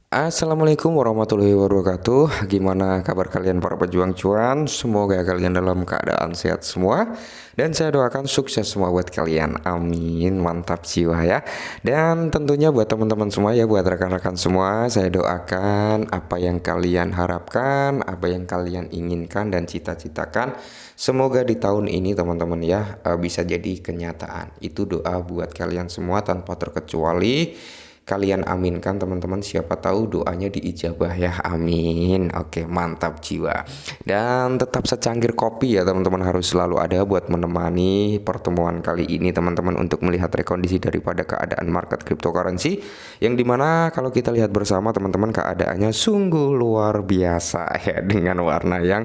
Assalamualaikum warahmatullahi wabarakatuh. Gimana kabar kalian para pejuang cuan? Semoga kalian dalam keadaan sehat semua. Dan saya doakan sukses semua buat kalian. Amin. Mantap jiwa ya. Dan tentunya buat teman-teman semua ya, buat rekan-rekan semua, saya doakan apa yang kalian harapkan, apa yang kalian inginkan dan cita-citakan, semoga di tahun ini teman-teman ya bisa jadi kenyataan. Itu doa buat kalian semua tanpa terkecuali. Kalian aminkan teman-teman, siapa tahu doanya diijabah ya, amin. Oke, mantap jiwa. Dan tetap secangkir kopi ya teman-teman, harus selalu ada buat menemani pertemuan kali ini teman-teman, untuk melihat rekondisi daripada keadaan market cryptocurrency, yang dimana kalau kita lihat bersama teman-teman, keadaannya sungguh luar biasa ya, dengan warna yang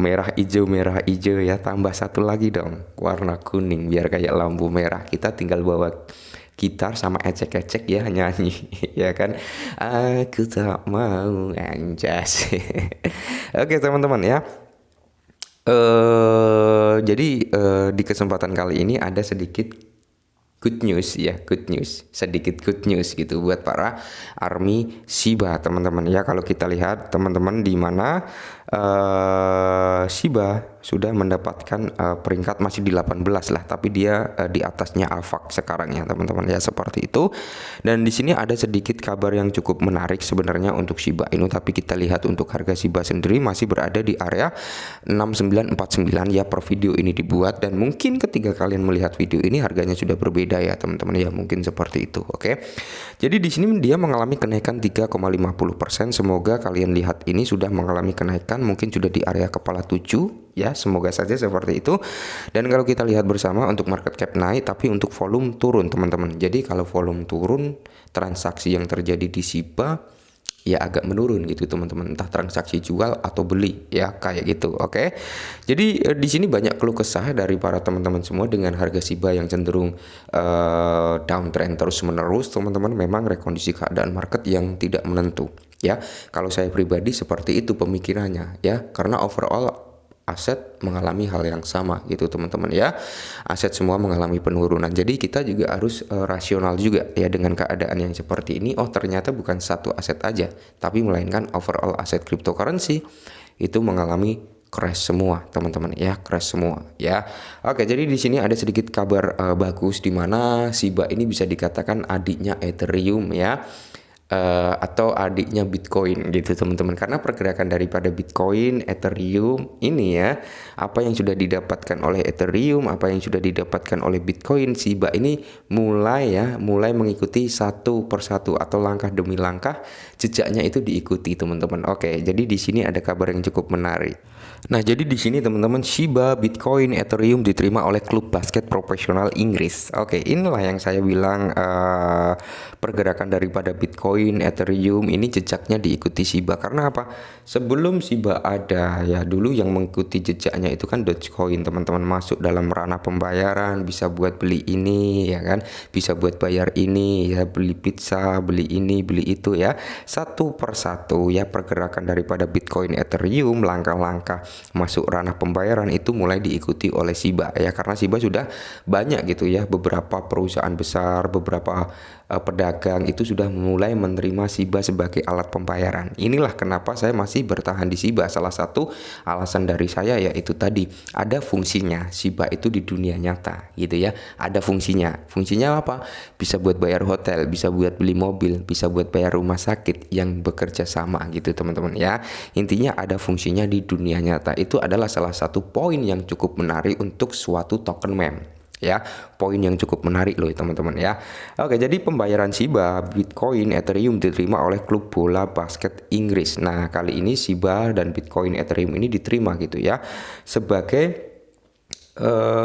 merah hijau ya, tambah satu lagi dong warna kuning biar kayak lampu merah. Kita tinggal bawa gitar sama ecek-ecek ya, nyanyi ya kan, aku tak mau anjas. Oke teman-teman ya, jadi di kesempatan kali ini ada sedikit good news ya, good news, sedikit good news gitu buat para army Shiba teman-teman ya. Kalau kita lihat teman-teman, di mana Shiba sudah mendapatkan peringkat masih di 18 lah, tapi dia di atasnya AVAX sekarang ya teman-teman ya, seperti itu. Dan di sini ada sedikit kabar yang cukup menarik sebenarnya untuk Shiba Inu, tapi kita lihat untuk harga Shiba sendiri masih berada di area 6949 ya per video ini dibuat, dan mungkin ketika kalian melihat video ini harganya sudah berbeda ya teman-teman ya, mungkin seperti itu. Oke. Jadi di sini dia mengalami kenaikan 3,50%. Semoga kalian lihat ini sudah mengalami kenaikan, mungkin sudah di area kepala 7 ya, semoga saja seperti itu. Dan kalau kita lihat bersama, untuk market cap naik tapi untuk volume turun teman-teman. Jadi kalau volume turun, transaksi yang terjadi di Shiba ya agak menurun gitu teman-teman, entah transaksi jual atau beli ya, kayak gitu. Oke. Jadi di sini banyak keluh kesah dari para teman-teman semua dengan harga Shiba yang cenderung downtrend terus menerus teman-teman. Memang rekondisi keadaan market yang tidak menentu ya. Kalau saya pribadi seperti itu pemikirannya ya, karena overall aset mengalami hal yang sama gitu teman-teman ya. Aset semua mengalami penurunan. Jadi kita juga harus rasional juga ya dengan keadaan yang seperti ini. Oh, ternyata bukan satu aset aja, tapi melainkan overall aset cryptocurrency itu mengalami crash semua teman-teman ya, crash semua ya. Oke, jadi di sini ada sedikit kabar bagus, di mana Shiba ini bisa dikatakan adiknya Ethereum ya, atau adiknya Bitcoin gitu teman-teman, karena pergerakan daripada Bitcoin, Ethereum ini ya, apa yang sudah didapatkan oleh Ethereum, apa yang sudah didapatkan oleh Bitcoin, Shiba ini mulai mengikuti satu persatu atau langkah demi langkah jejaknya itu diikuti teman-teman. Oke, jadi di sini ada kabar yang cukup menarik. Nah, jadi di sini teman-teman, Shiba, Bitcoin, Ethereum diterima oleh klub basket profesional Inggris. Oke, inilah yang saya bilang, pergerakan daripada Bitcoin, Ethereum ini jejaknya diikuti Shiba. Karena apa? Sebelum Shiba ada ya, dulu yang mengikuti jejaknya itu kan Dogecoin teman-teman, masuk dalam ranah pembayaran, bisa buat beli ini ya kan, bisa buat bayar ini ya, beli pizza, beli ini, beli itu ya. Satu persatu ya, pergerakan daripada Bitcoin, Ethereum, langkah-langkah masuk ranah pembayaran itu mulai diikuti oleh Shiba ya, karena Shiba sudah banyak gitu ya, beberapa perusahaan besar, beberapa pedagang itu sudah mulai menerima Shiba sebagai alat pembayaran. Inilah kenapa saya masih bertahan di Shiba. Salah satu alasan dari saya yaitu tadi, ada fungsinya Shiba itu di dunia nyata gitu ya, ada fungsinya. Fungsinya apa? Bisa buat bayar hotel, bisa buat beli mobil, bisa buat bayar rumah sakit yang bekerja sama gitu teman-teman ya. Intinya ada fungsinya di dunia nyata. Itu adalah salah satu poin yang cukup menarik untuk suatu token meme ya, poin yang cukup menarik loh teman-teman ya. Oke, jadi pembayaran Shiba, Bitcoin, Ethereum diterima oleh klub bola basket Inggris. Nah, kali ini Shiba dan Bitcoin, Ethereum ini diterima gitu ya sebagai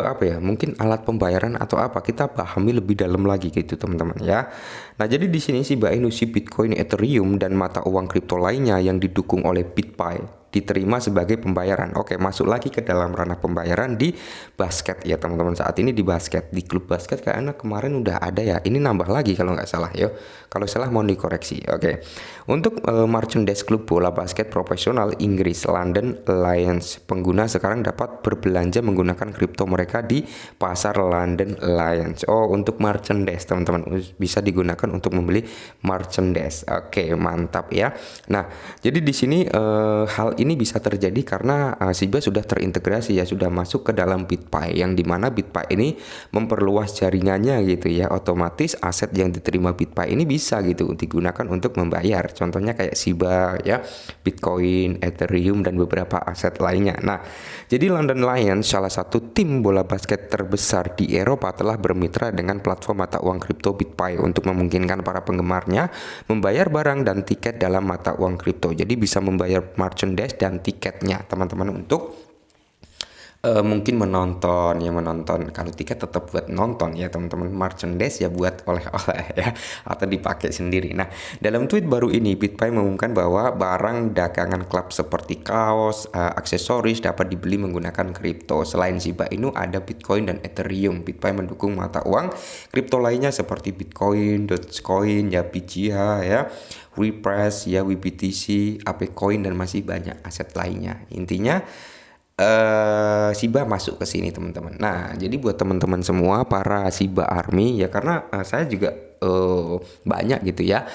apa ya, mungkin alat pembayaran atau apa, kita pahami lebih dalam lagi gitu teman-teman ya. Nah, jadi di sini Shiba Inu, Bitcoin, Ethereum dan mata uang kripto lainnya yang didukung oleh BitPay diterima sebagai pembayaran. Oke, masuk lagi ke dalam ranah pembayaran di basket ya teman-teman. Saat ini di basket, di klub basket kayaknya kemarin udah ada ya. Ini nambah lagi kalau nggak salah ya. Kalau salah mau dikoreksi. Oke. Untuk merchandise klub bola basket profesional Inggris London Lions, pengguna sekarang dapat berbelanja menggunakan kripto mereka di pasar London Lions. Oh, untuk merchandise teman-teman bisa digunakan untuk membeli merchandise. Oke, mantap ya. Nah, jadi di sini hal ini bisa terjadi karena Shiba sudah terintegrasi ya, sudah masuk ke dalam BitPay, yang dimana BitPay ini memperluas jaringannya gitu ya. Otomatis aset yang diterima BitPay ini bisa gitu digunakan untuk membayar. Contohnya kayak Shiba ya, Bitcoin, Ethereum dan beberapa aset lainnya. Nah, jadi London Lions, salah satu tim bola basket terbesar di Eropa, telah bermitra dengan platform mata uang kripto BitPay untuk memungkinkan para penggemarnya membayar barang dan tiket dalam mata uang kripto. Jadi bisa membayar merchandise dan tiketnya teman-teman untuk mungkin menonton ya, menonton. Kalau tiket tetap buat nonton ya teman-teman, merchandise ya buat oleh-oleh ya, atau dipakai sendiri. Nah, dalam tweet baru ini BitPay mengumumkan bahwa barang dagangan klub seperti kaos, aksesoris dapat dibeli menggunakan kripto. Selain Shiba Inu ada Bitcoin dan Ethereum. BitPay mendukung mata uang kripto lainnya seperti Bitcoin, Dogecoin, ya BGH ya, WePress ya, WBTC, ApeCoin dan masih banyak aset lainnya. Intinya Shiba masuk ke sini teman-teman. Nah, jadi buat teman-teman semua para Shiba Army ya, karena saya juga banyak gitu ya.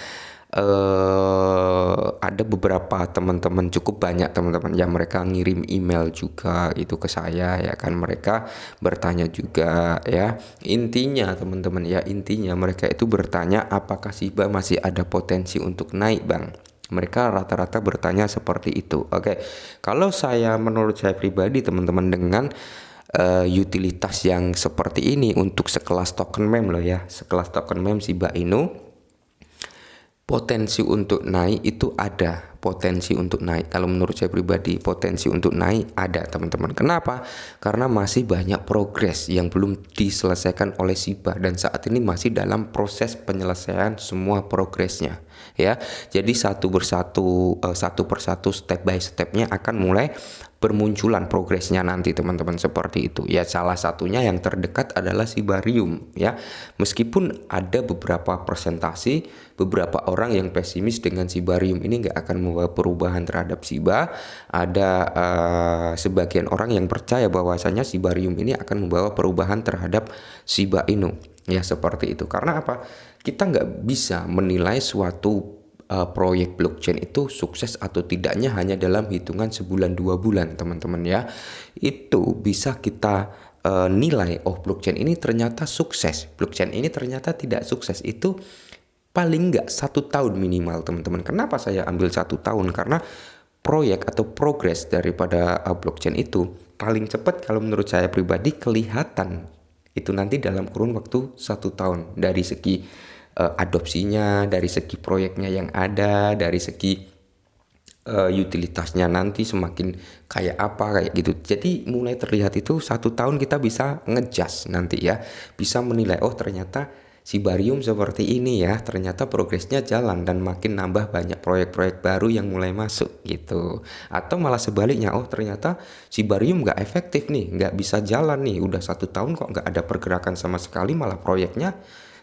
Ada beberapa teman-teman, cukup banyak teman-teman yang mereka ngirim email juga itu ke saya ya kan, mereka bertanya juga ya. Intinya teman-teman ya, intinya mereka itu bertanya apakah Shiba masih ada potensi untuk naik, Bang. Mereka rata-rata bertanya seperti itu. Oke, kalau menurut saya pribadi teman-teman, dengan utilitas yang seperti ini untuk sekelas token meme loh ya, sekelas token meme Shiba Inu, potensi untuk naik itu ada. Potensi untuk naik, kalau menurut saya pribadi, potensi untuk naik ada teman-teman. Kenapa? Karena masih banyak progres yang belum diselesaikan oleh Shiba, dan saat ini masih dalam proses penyelesaian semua progresnya ya. Jadi satu persatu step by stepnya akan mulai bermunculan progresnya nanti teman-teman, seperti itu ya. Salah satunya yang terdekat adalah Shibarium ya. Meskipun ada beberapa presentasi, beberapa orang yang pesimis dengan Shibarium ini nggak akan membawa perubahan terhadap Shiba, ada sebagian orang yang percaya bahwasanya Shibarium ini akan membawa perubahan terhadap Shiba Inu ya, seperti itu. Karena apa? Kita nggak bisa menilai suatu proyek blockchain itu sukses atau tidaknya hanya dalam hitungan sebulan 2 bulan teman-teman ya. Itu bisa kita nilai, oh blockchain ini ternyata sukses, blockchain ini ternyata tidak sukses, itu paling nggak 1 tahun minimal teman-teman. Kenapa saya ambil 1 tahun? Karena proyek atau progres daripada blockchain itu paling cepat kalau menurut saya pribadi kelihatan itu nanti dalam kurun waktu 1 tahun, dari segi adopsinya, dari segi proyeknya yang ada, dari segi utilitasnya nanti semakin kayak apa, kayak gitu. Jadi mulai terlihat itu 1 tahun kita bisa ngejudge nanti ya, bisa menilai, oh ternyata Shibarium seperti ini ya, ternyata progresnya jalan dan makin nambah banyak proyek-proyek baru yang mulai masuk gitu. Atau malah sebaliknya, oh ternyata Shibarium nggak efektif nih, nggak bisa jalan nih, udah 1 tahun kok nggak ada pergerakan sama sekali, malah proyeknya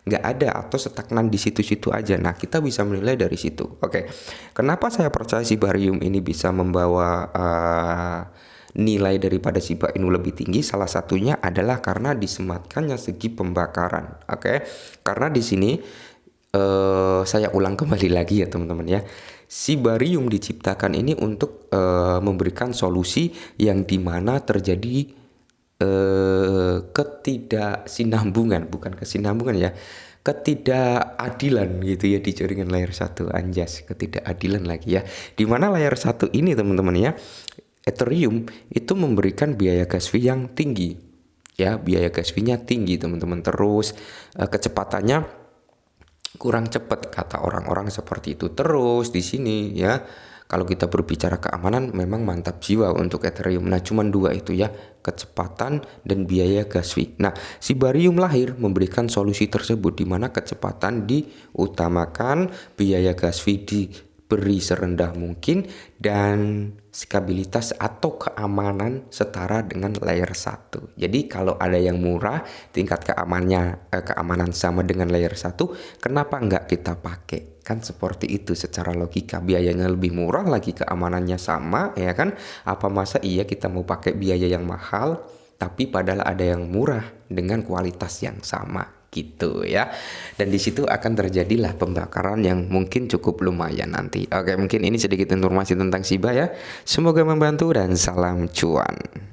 nggak ada atau stagnan di situ-situ aja. Nah, kita bisa menilai dari situ. Oke, kenapa saya percaya Shibarium ini bisa membawa nilai daripada Shiba Inu lebih tinggi? Salah satunya adalah karena disematkannya segi pembakaran. Oke, karena di sini saya ulang kembali lagi ya teman-teman ya. Shibarium diciptakan ini untuk memberikan solusi yang dimana terjadi ketidaksinambungan, bukan kesinambungan ya, ketidakadilan gitu ya di jaringan layer 1. Anjas, ketidakadilan lagi ya, dimana layer 1 ini teman-teman ya, Ethereum itu memberikan biaya gas fee yang tinggi ya, biaya gas fee-nya tinggi teman-teman. Terus kecepatannya kurang cepat kata orang-orang seperti itu. Terus di sini ya, kalau kita berbicara keamanan memang mantap jiwa untuk Ethereum. Nah, cuman 2 itu ya, kecepatan dan biaya gas fee. Nah, Shibarium lahir memberikan solusi tersebut, di mana kecepatan diutamakan, biaya gas fee beri serendah mungkin, dan stabilitas atau keamanan setara dengan layer 1. Jadi kalau ada yang murah, tingkat keamanan sama dengan layer 1, kenapa nggak kita pakai? Kan seperti itu secara logika, biayanya lebih murah lagi, keamanannya sama, ya kan? Apa masa iya kita mau pakai biaya yang mahal tapi padahal ada yang murah dengan kualitas yang sama gitu ya. Dan di situ akan terjadilah pembakaran yang mungkin cukup lumayan nanti. Oke, mungkin ini sedikit informasi tentang Shiba ya. Semoga membantu dan salam cuan.